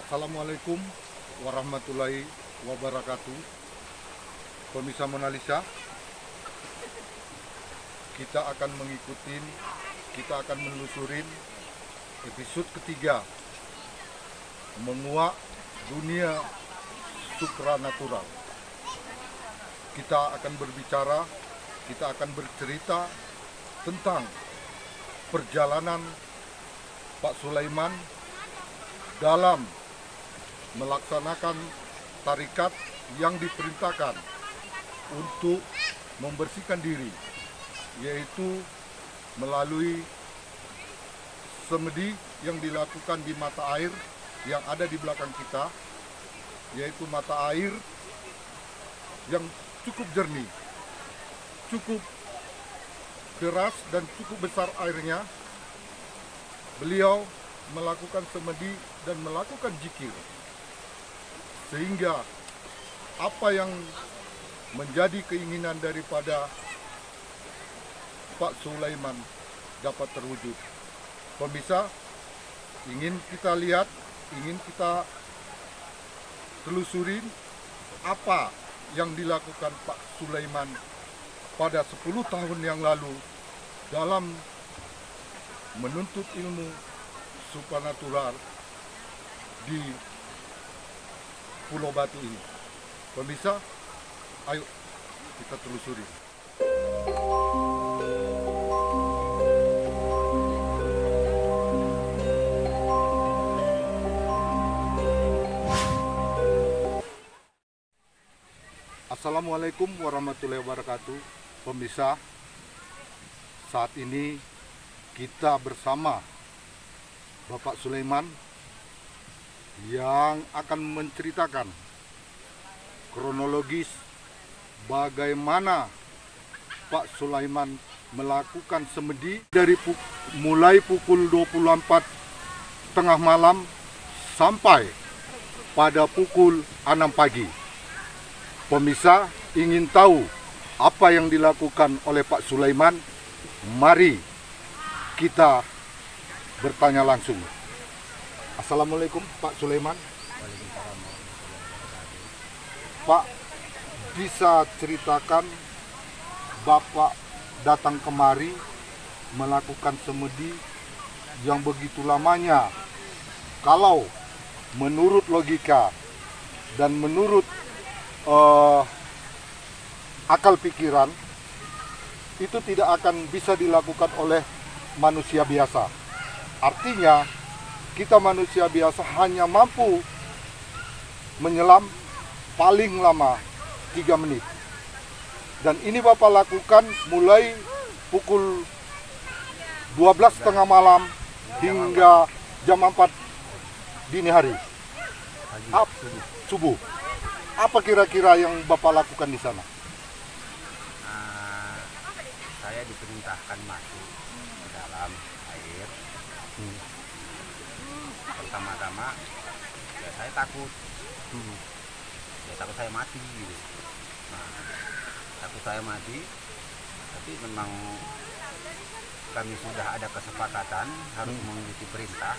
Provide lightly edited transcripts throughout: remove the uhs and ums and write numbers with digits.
Assalamualaikum warahmatullahi wabarakatuh. Pemirsa Monalisa, kita akan menelusurin episode ketiga menguak dunia supranatural. Kita akan bercerita tentang perjalanan Pak Sulaiman dalam melaksanakan tarikat yang diperintahkan untuk membersihkan diri, yaitu melalui semedi yang dilakukan di mata air yang ada di belakang kita, yaitu mata air yang cukup jernih, cukup deras dan cukup besar airnya. Beliau melakukan semedi dan melakukan zikir, sehingga apa yang menjadi keinginan daripada Pak Sulaiman dapat terwujud. Pemirsa, ingin kita lihat, ingin kita telusurin apa yang dilakukan Pak Sulaiman pada 10 tahun yang lalu dalam menuntut ilmu supranatural di Pulau Batu ini. Pemirsa, ayo kita telusuri. Assalamualaikum warahmatullahi wabarakatuh. Pemirsa, saat ini kita bersama Bapak Sulaiman yang akan menceritakan kronologis bagaimana Pak Sulaiman melakukan semedi dari mulai pukul 24 tengah malam sampai pada pukul 6 pagi. Pemirsa ingin tahu apa yang dilakukan oleh Pak Sulaiman? Mari kita bertanya langsung. Assalamualaikum Pak Sulaiman. Pak, bisa ceritakan Bapak datang kemari melakukan semedi yang begitu lamanya. Kalau menurut logika dan menurut akal pikiran, itu tidak akan bisa dilakukan oleh manusia biasa. Artinya, kita manusia biasa hanya mampu menyelam paling lama 3 menit. Dan ini Bapak lakukan mulai pukul 12 tengah malam hingga jam 4 dini hari. Subuh. Apa kira-kira yang Bapak lakukan di sana? Saya diperintahkan masuk ke dalam air. Pertama-tama ya saya takut. Ya takut saya mati gitu. Nah, takut saya mati, tapi memang kami sudah ada kesepakatan harus mengikuti perintah.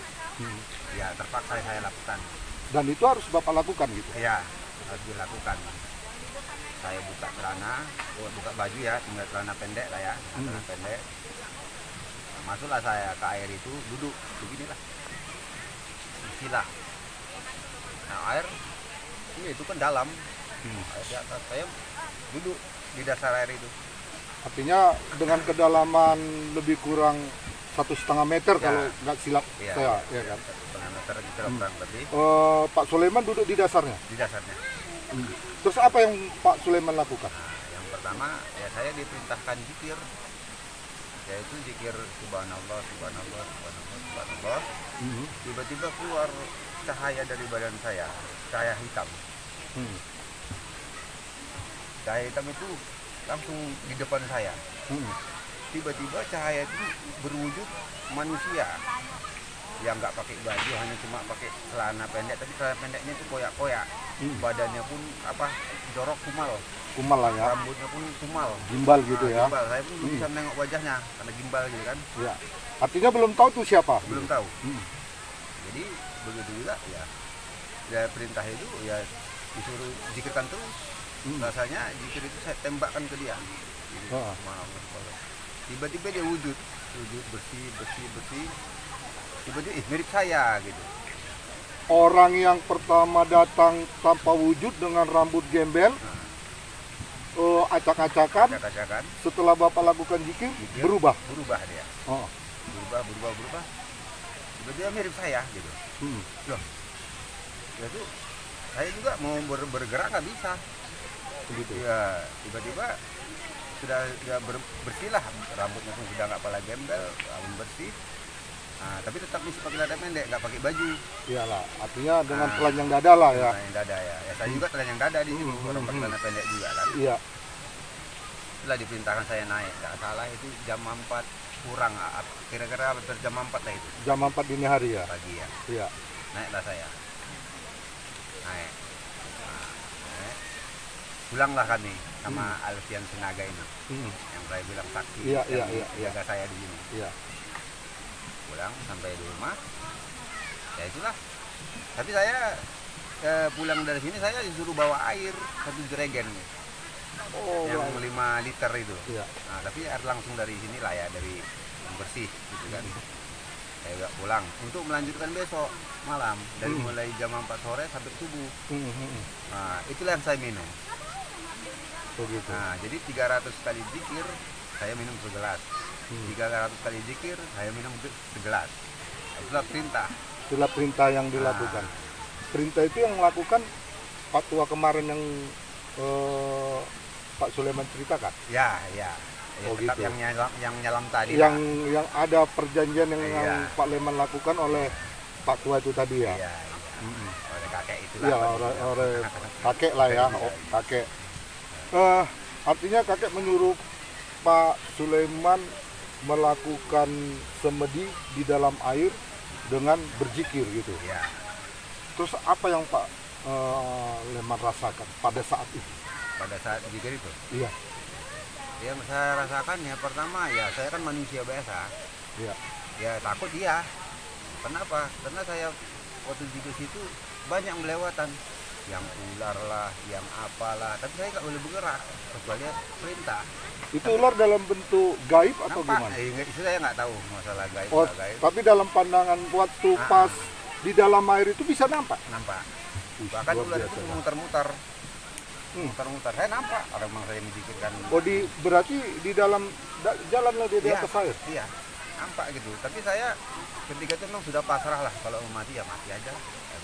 Ya terpaksa saya lakukan. Dan itu harus Bapak lakukan gitu? Ya, harus dilakukan. Saya buka celana, buka baju ya, tinggal celana pendek lah ya, celana pendek. Masuklah saya ke air itu, duduk beginilah, isilah. Nah air ini itu kan dalam, air di atas, saya duduk di dasar air itu. Artinya dengan kedalaman lebih kurang 1,5 meter ya, kalau nggak silap ya, saya, ya kan? 1,5 meter gitu kurang lebih. Pak Sulaiman duduk di dasarnya? Di dasarnya. Terus apa yang Pak Sulaiman lakukan? Nah, yang pertama ya saya diperintahkan zikir, yaitu zikir subhanallah, subhanallah, subhanallah, subhanallah. Tiba-tiba keluar cahaya dari badan saya, cahaya hitam. Cahaya hitam itu langsung di depan saya. Tiba-tiba cahaya itu berwujud manusia yang nggak pakai baju, hanya cuma pakai celana pendek, tapi celana pendeknya itu koyak-koyak. Badannya pun jorok, kumal lah ya, rambutnya pun kumal, gimbal gitu ya. Gimbal. Saya pun belum bisa menengok wajahnya karena gimbal gitu kan ya. Artinya belum tahu tuh siapa? Belum tahu. Jadi begitu juga ya Dia perintah itu ya disuruh zikirkan terus. Rasanya zikir itu saya tembakkan ke dia. Gitu. Tiba-tiba dia wujud bersih. Tiba-tiba mirip saya gitu. Orang yang pertama datang tanpa wujud dengan rambut gembel, acak-acakan. Setelah Bapak lakukan zikir, berubah Dia. Oh. Berubah. Tiba-tiba mirip saya gitu. Loh, ya tuh saya juga mau bergerak nggak bisa. Begitu. Ya, tiba-tiba sudah bersih lah, rambutnya pun sudah nggak pala gembel, rambut bersih. Nah, tapi tetap mesti pakai dada pendek, nggak pakai baju. Iyalah, artinya dengan telanjang dada lah ya. Telanjang dada ya. Saya juga telanjang dada di sini, orang pakai celana pendek juga kan. Iya. Setelah diperintahkan saya naik, nggak salah itu jam 4 kurang, kira-kira jam 4 lah itu. Jam 4 dini hari ya? Pagi ya. Iya. Naiklah saya. Naik. Pulanglah kami sama Alfian Sinaga ini. Yang saya bilang saksi. Iya. Jaga saya di sini. Iya. Pulang sampai di rumah. Ya itulah. Tapi saya pulang dari sini saya disuruh bawa air 1 jerigen. Yang 5 liter itu. Iya. Nah, tapi air langsung dari sinilah ya, dari yang bersih gitu kan. Saya juga pulang untuk melanjutkan besok malam dari mulai jam 4 sore sampai subuh. Nah, itulah yang saya minum. Begitu. Nah, jadi 300 kali zikir saya minum segelas. 300 kali zikir saya minum segelas. Itulah perintah. Itulah perintah yang dilakukan. Perintah itu yang melakukan Pak Tua kemarin yang Pak Sulaiman ceritakan. Ya. Oh, tetap gitu. yang nyalam tadi. Yang ada perjanjian yang Iya. Pak Leman lakukan oleh Pak Tua itu tadi ya. Iya. Oleh kakek itulah. Iya, oleh kakek lah ya, kakek. Artinya kakek menyuruh Pak Sulaiman melakukan semedi di dalam air dengan berzikir gitu. Iya. Terus apa yang Pak Leman rasakan pada saat itu? Pada saat zikir itu. Iya. Yang saya rasakan ya pertama ya saya kan manusia biasa. Iya. Ya takut iya. Kenapa? Karena saya waktu zikir situ banyak melewatan. Yang ular lah, yang apalah. Tapi saya nggak boleh bergerak kecuali perintah. Itu ular dalam bentuk gaib atau Nampak? gimana? Itu saya nggak tahu masalah gaib. Oh, gaib. tapi dalam pandangan waktu pas di dalam air itu bisa nampak? Nampak. Bahkan luar ular biasa, itu ya. muter-muter. Muter-muter. Saya nampak. Orang memang saya memikirkan. Oh, berarti di dalam jalanlah dia di Iya, atas air? Iya, nampak gitu. Tapi saya ketika itu memang sudah pasrah lah. Kalau mau mati ya mati aja.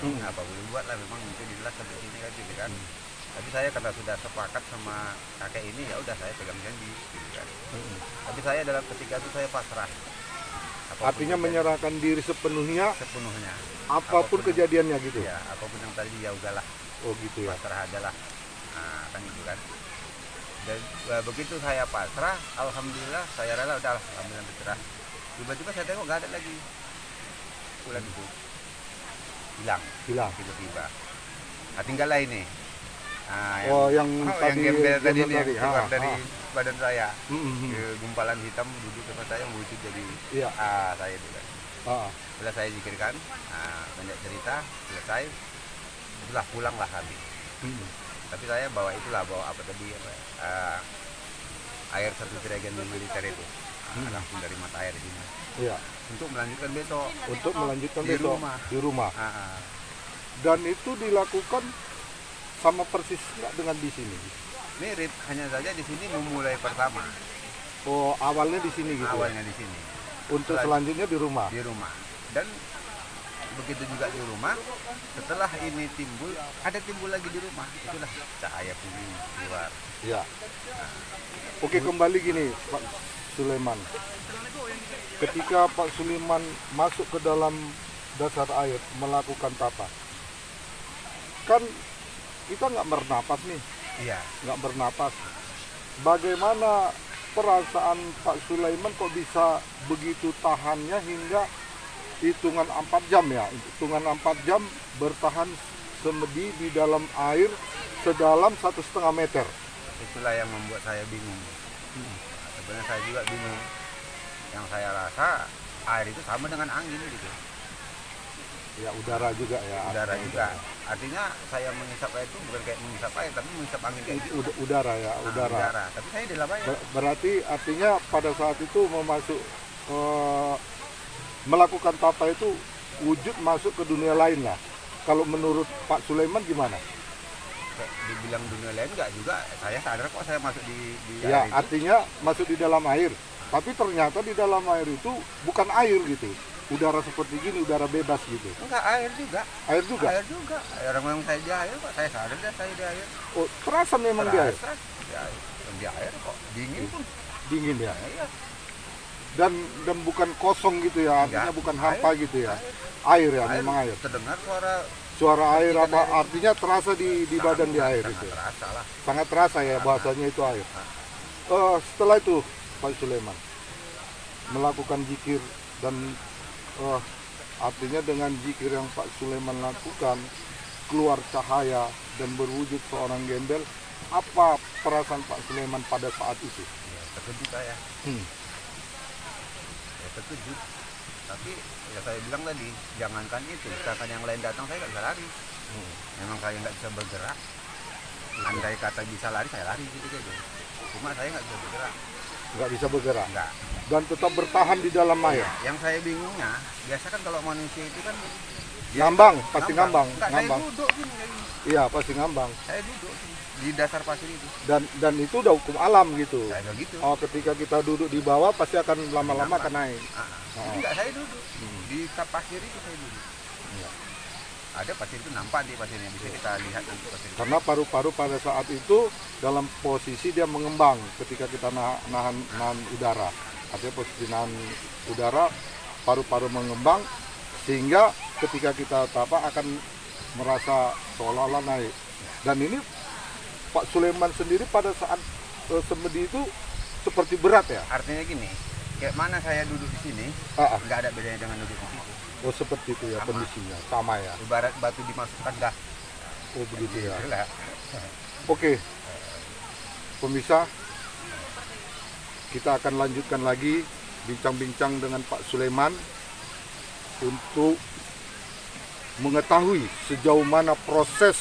Apa boleh buat lah, memang mungkin jelas sampai sini kan gitu kan. Tapi saya karena sudah sepakat sama kakek ini ya udah saya pegang janji gitu kan. Tapi saya dalam ketika itu saya pasrah. Artinya menyerahkan diri sepenuhnya apapun yang- kejadiannya gitu. Ya, apapun yang tadi ya udahlah. Oh gitu ya. Pasrah aja lah. Nah, kan gitu kan. Dan begitu saya pasrah, alhamdulillah saya rela udah alhamdulillah berserah. Tiba-tiba saya tengok gak ada lagi. Ular itu hilang tiba-tiba. Nah, tinggallah ini. Nah, yang tadi gembel tadi ini yang tadi. keluar dari Ha. badan saya. Gumpalan hitam duduk tempat saya wujud jadi Iya. saya itu kan. Ah. Setelah saya zikirkan, banyak cerita, selesai. Itulah pulanglah kami. Tapi saya bawa apa tadi air 1 jerigen mililiter itu. Langsung dari mata air di sini. Iya. Untuk melanjutkan besok. Di Di rumah. Dan itu dilakukan sama persis nggak dengan di sini? Mirip, hanya saja di sini memulai pertama. Oh, awalnya di sini gitu. Awalnya di sini. Untuk selanjutnya di rumah. Di rumah. Dan begitu juga di rumah, setelah ini timbul, ada timbul lagi di rumah. Itulah cahaya kuning keluar. Ya. Oke, kembali gini Pak Sulaiman. Ketika Pak Sulaiman masuk ke dalam dasar air melakukan tapa, kan kita nggak bernapas nih, Iya. nggak bernapas. Bagaimana perasaan Pak Sulaiman kok bisa begitu tahannya hingga hitungan 4 jam ya? Hitungan 4 jam bertahan semedi di dalam air sedalam 1,5 meter. Itulah yang membuat saya bingung. Sebenarnya saya juga bingung. Yang saya rasa air itu sama dengan angin gitu. Ya udara juga ya. Udara juga. Artinya saya menghisap air itu bukan kayak menghisap air, tapi menghisap angin kayak gitu. Udara ya, Nah, udara. Tapi saya di dalam air. Berarti artinya pada saat itu melakukan tapa itu wujud masuk ke dunia lain lah. Kalau menurut Pak Sulaiman gimana? Kayak dibilang dunia lain enggak juga. Saya sadar kok saya masuk di Ya, air itu. artinya masuk di dalam air. Tapi ternyata di dalam air itu bukan air gitu. Udara seperti gini, udara bebas gitu. Enggak, air juga. Air juga? Air juga. Orang memang saya di air kok. Saya sadar deh saya di air. Oh, terasa memang di air? Terasa di air. Di air kok. Dingin pun. Dingin ya? Nah, iya. Dan bukan kosong gitu ya, artinya Enggak. bukan hampa Air. gitu ya? Air ya, memang air. Terdengar Suara air Percikan apa? air. Artinya terasa di badan di air sangat itu? terasa lah. Sangat terasa ya, bahasanya itu air. Setelah itu Pak Sulaiman melakukan zikir dan artinya dengan zikir yang Pak Sulaiman lakukan keluar cahaya dan berwujud seorang gembel. Apa perasaan Pak Sulaiman pada saat itu? Ya, terkejut saya. Ya, terkejut. Tapi ya saya bilang tadi, jangankan itu, misalkan yang lain datang saya nggak bisa lari. Memang saya nggak bisa bergerak. Andai kata bisa lari, saya lari gitu gitu. Cuma saya nggak bisa bergerak. Nggak bisa bergerak Nggak. dan tetap bertahan di dalam air. Yang saya bingungnya, biasa kan kalau manusia itu kan Ngambang, pasti ngambang. Nggak, Ngambang. saya duduk gini kayak gini. Iya, pasti ngambang. Saya duduk gini, di dasar pasir itu. Dan itu udah hukum alam gitu. Saya bilang gitu. Oh, ketika kita duduk di bawah pasti akan lama-lama akan naik. Jadi nggak saya duduk. Di pasir itu saya duduk. Iya. Ada pasir itu nampak di pasirnya, bisa kita lihat di pasir itu. Karena paru-paru pada saat itu dalam posisi dia mengembang ketika kita nahan udara. Artinya posisi nahan udara, paru-paru mengembang sehingga ketika kita tapa akan merasa seolah-olah naik. Dan ini Pak Sulaiman sendiri pada saat semedi itu seperti berat ya? Artinya gini, kayak mana saya duduk di sini, nggak ada bedanya dengan duduk di situ. Oh, seperti itu ya, Sama. kondisinya, sama ya. Ibarat batu dimasukkan gas. Oh, begitu ya. Itulah. Oke, pemirsa, kita akan lanjutkan lagi bincang-bincang dengan Pak Sulaiman untuk mengetahui sejauh mana proses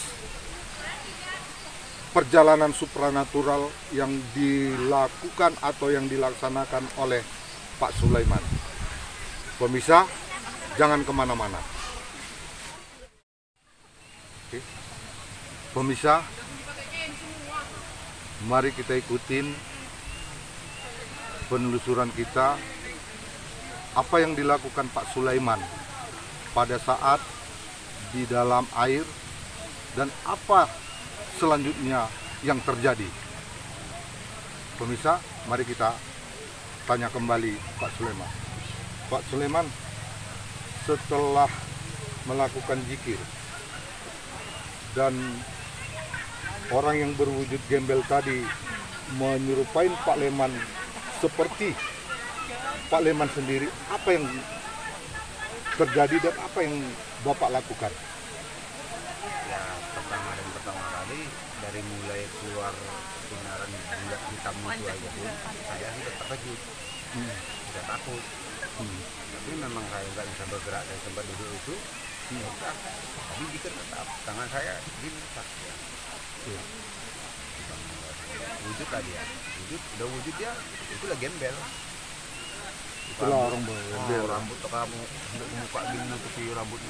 perjalanan supranatural yang dilakukan atau yang dilaksanakan oleh Pak Sulaiman. Pemirsa, jangan kemana-mana. Oke. Pemirsa, mari kita ikutin penelusuran kita apa yang dilakukan Pak Sulaiman pada saat di dalam air dan apa selanjutnya yang terjadi. Pemirsa, mari kita tanya kembali Pak Sulaiman. Pak Sulaiman, setelah melakukan zikir dan orang yang berwujud gembel tadi menyerupai Pak Leman seperti Pak Leman sendiri, apa yang terjadi dan apa yang Bapak lakukan? Ya, pertama kali dari mulai keluar sinaran bulat hitam itu aja pun saya sudah terkejut, sudah takut. Tapi memang saya nggak bisa bergerak dari tempat duduk itu. Ya udah, tapi jika tetap tangan saya gini tak ya. Wujud lah dia, udah wujud dia, itulah gembel. Itulah orang bergembel. Rambut kamu muka gini nutupi rambut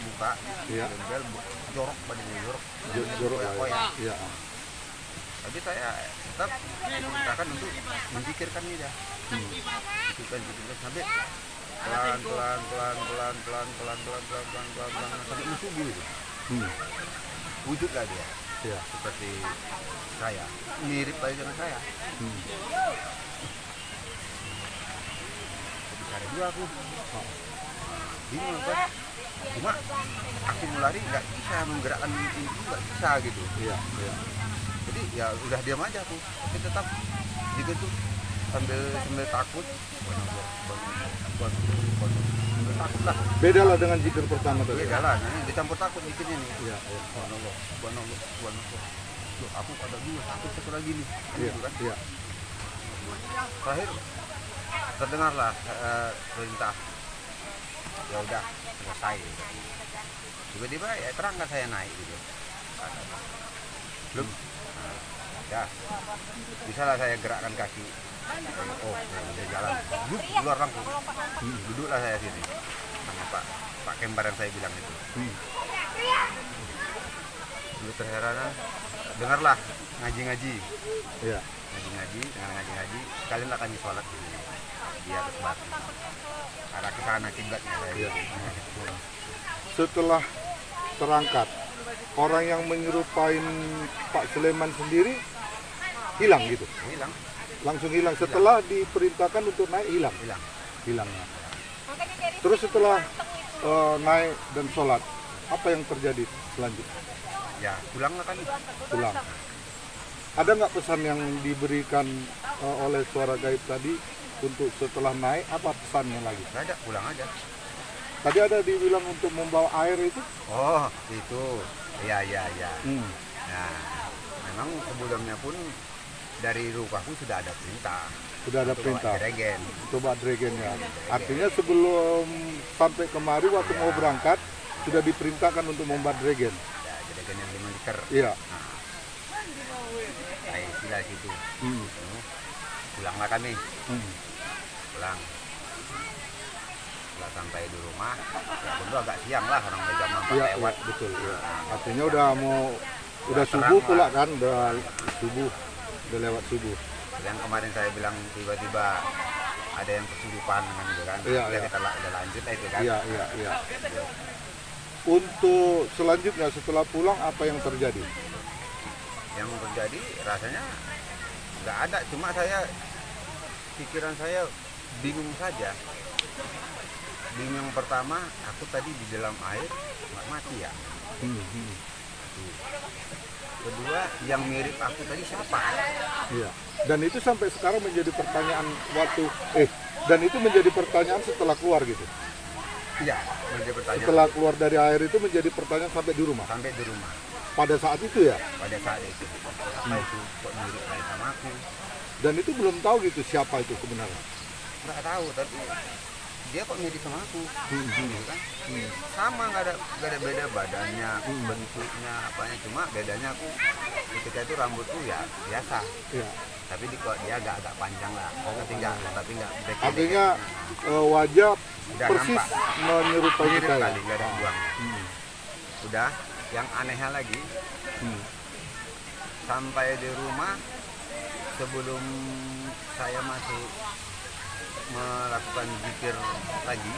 muka, Iya. gembel jorok badannya jorok, Jorok lah ya. koyak. Iya. Tapi saya tetap usahakan untuk memikirkan ini dah. Pikirkan sampai pelan sampai musuh gitu. Wujud lah dia. Iya. Seperti saya, mirip aja dengan saya. Bicara dua aku. Bingung kan? Cuma aku mau lari nggak bisa, menggerakkan ini nggak bisa gitu. Iya. Iya. Jadi ya udah diam aja aku, tapi tetap gitu tuh sambil takut, sambil takut lah. Beda lah dengan zikir pertama tadi. Beda lah, ini dicampur takut dikitnya nih. Iya. Iya. Subhanallah. Loh, aku ada dua, takut satu lagi nih. Iya. Gitu kan. Iya. Terakhir terdengarlah perintah ya udah selesai. Tiba-tiba ya terangkat saya naik gitu. Belum. Ya, bisa lah saya gerakkan kaki. Oh, bisa jalan. Duduk keluar langsung. Duduklah saya sini sama Pak Kembar yang saya bilang itu. Dulu terheran, dengarlah ngaji-ngaji. Iya. Ngaji-ngaji, dengan ngaji-ngaji, sekalian lah kami sholat di atas batu. Arah ke sana kiblatnya saya. Iya. Setelah terangkat, orang yang menyerupain Pak Sulaiman sendiri hilang gitu. Hilang, Langsung hilang setelah diperintahkan untuk naik, hilang. Hilangnya. Terus setelah naik dan sholat, apa yang terjadi selanjutnya? Ya, pulanglah kami. Pulang. Ada nggak pesan yang diberikan oleh suara gaib tadi untuk setelah naik, apa pesannya lagi? Nggak ada, pulang aja. Tadi ada dibilang untuk membawa air itu? Oh, itu. Ya. Nah, memang sebelumnya pun dari rumahku sudah ada perintah. Sudah ada untuk perintah. bawa Dregen. Coba Dragonnya. Artinya sebelum sampai kemari waktu mau berangkat sudah diperintahkan untuk membuat Dragon. Ya, Dregen yang 5 liter. Iya. Nah, istilah situ. Pulanglah kami. Pulang. Setelah sampai di rumah, ya tentu agak siang lah, orang udah jam 4 Iya, lewat. betul. Iya. Artinya udah terang subuh lah. pula kan, udah lewat subuh. Yang kemarin saya bilang tiba-tiba ada yang kesurupan dengan itu kan. Iya, Ya, iya. kita udah lanjut lah itu kan. Iya. Untuk selanjutnya setelah pulang apa yang terjadi? Yang terjadi rasanya nggak ada, cuma pikiran saya bingung saja. Bingung yang pertama, aku tadi di dalam air nggak mati ya. Kedua, yang mirip aku tadi siapa? Iya. Dan itu sampai sekarang menjadi pertanyaan dan itu menjadi pertanyaan setelah keluar gitu. Iya, menjadi pertanyaan. Setelah keluar dari air itu menjadi pertanyaan sampai di rumah. Sampai di rumah Pada saat itu ya. pada saat itu, apa itu kok mirip kayak sama aku? Dan itu belum tahu gitu siapa itu kebenaran. Nggak tahu, tapi dia kok mirip sama aku, gitu kan? Sama, nggak ada beda badannya, bentuknya, apanya, cuma bedanya aku ketika itu rambutku ya biasa, Iya. tapi kok dia agak panjang lah, tapi nggak pendek. Artinya wajah Udah persis nampak. menyerupai Mirip kita ya. kali, nggak ada buang. Udah, yang anehnya lagi, sampai di rumah sebelum saya masuk melakukan zikir lagi,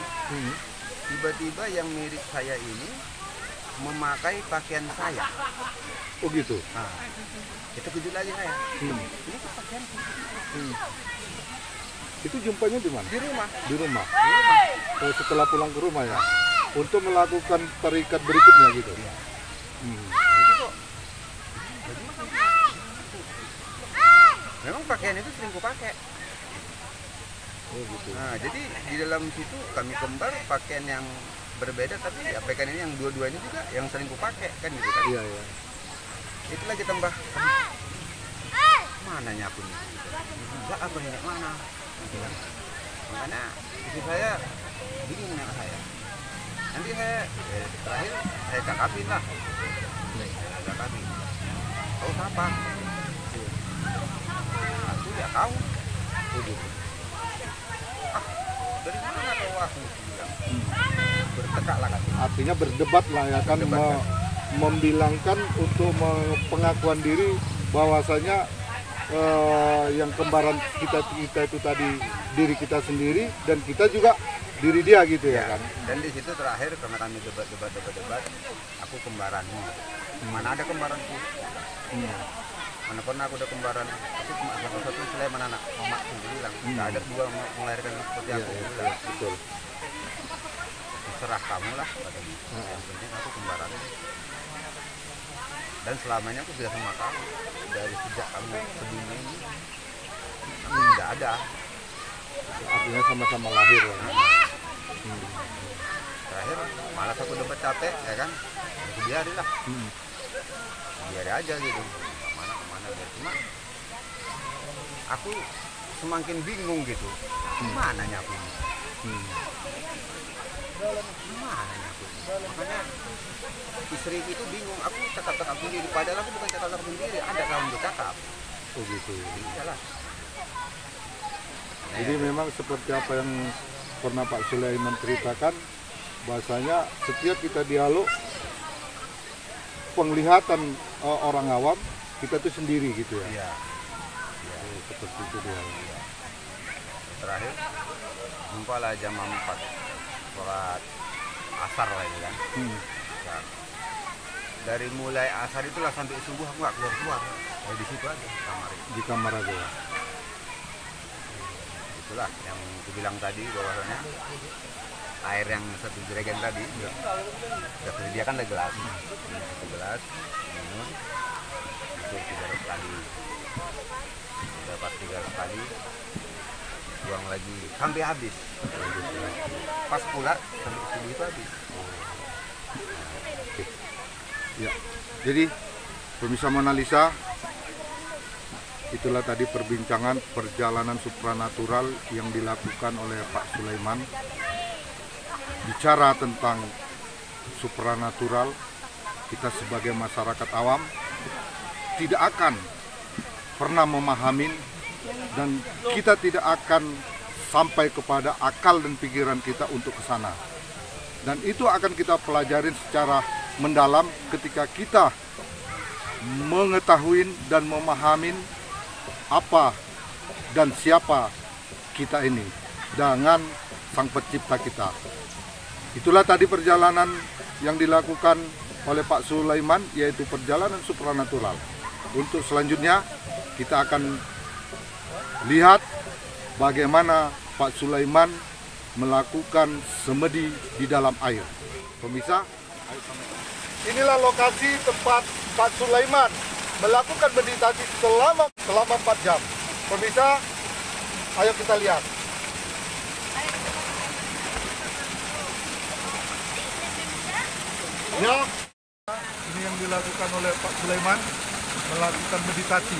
tiba-tiba yang mirip saya ini memakai pakaian saya. Oh gitu. Nah, itu kejut lagi saya. Ini tuh pakaianku. Itu jumpanya di mana? Di rumah. Di rumah. Di rumah. Oh, setelah pulang ke rumah ya. Untuk melakukan terikat berikutnya gitu. Iya. Hmm. Itu kok. Memang pakaian itu sering ku pakai. Oh gitu. Nah, jadi di dalam situ kami kembar pakaian yang berbeda, tapi ya pakaian ini yang dua-duanya juga yang sering ku pakai kan gitu kan. Iya, iya. Itu lagi tambah. Mananya aku nih? Enggak, apa ini mana? Gitu kan. Makanya istri saya bingung dengan saya. Nanti saya terakhir saya cakapin lah. Saya cakapin. Tahu siapa? Aku ya tahu. Oh gitu. Dari mana tahu aku? Bilang. Bertekak lah kan. Artinya berdebat lah ya kan, Berdebat, kan. membilangkan untuk pengakuan diri bahwasanya yang kembaran kita itu tadi diri kita sendiri dan kita juga diri dia gitu ya kan. Dan di situ terakhir karena kami debat, aku kembaranmu. Mana ada kembaranku? Mana pernah aku ada kembaran? Aku cuma satu Sulaiman anak mamaku bilang. Nggak ada dua melahirkan seperti aku. Iya, betul. Terserah kamu lah katanya. Yang penting aku kembaran. Dan selamanya aku sudah sama kamu dari sejak kamu sedunia ini. Kamu tidak ada. Artinya sama-sama lahir ya. Terakhir malas aku debat capek ya kan. Aku biarin lah. Biar aja gitu. Kemana biar. Cuma aku semakin bingung gitu. Mananya aku ini? Gimana ya aku? Makanya istri itu bingung, aku cakap-cakap sendiri, padahal aku bukan cakap-cakap sendiri, ada kawan bercakap. Oh gitu. Iyalah. Jadi memang seperti apa yang pernah Pak Sulaiman ceritakan, bahasanya setiap kita dialog, penglihatan orang awam, kita tuh sendiri gitu ya. Iya. Oh, seperti itu dia. Terakhir, jumpa lah jam 4, sholat asar lah itu kan. Ya. Dari mulai asar itulah sampai subuh aku nggak keluar-keluar. Ya di situ aja kamar itu. Di kamar aja ya. Itulah yang aku bilang tadi bahwasanya air yang 1 jerigen tadi sudah disediakan ada gelas. Satu gelas minum itu 300 kali. Dapat 300 kali buang lagi sampai habis. Pas pula sampai subuh itu habis. Ya. Jadi pemirsa Mona Lisa, itulah tadi perbincangan perjalanan supranatural yang dilakukan oleh Pak Sulaiman. Bicara tentang supranatural, kita sebagai masyarakat awam tidak akan pernah memahami dan kita tidak akan sampai kepada akal dan pikiran kita untuk ke sana. Dan itu akan kita pelajarin secara mendalam ketika kita mengetahui dan memahami apa dan siapa kita ini dengan Sang Pencipta kita. Itulah tadi perjalanan yang dilakukan oleh Pak Sulaiman, yaitu perjalanan supranatural. Untuk selanjutnya kita akan lihat bagaimana Pak Sulaiman melakukan semedi di dalam air. Pemirsa, inilah lokasi tempat Pak Sulaiman melakukan meditasi selama 4 jam. Pemirsa, ayo kita lihat. Ya, ini yang dilakukan oleh Pak Sulaiman, melakukan meditasi.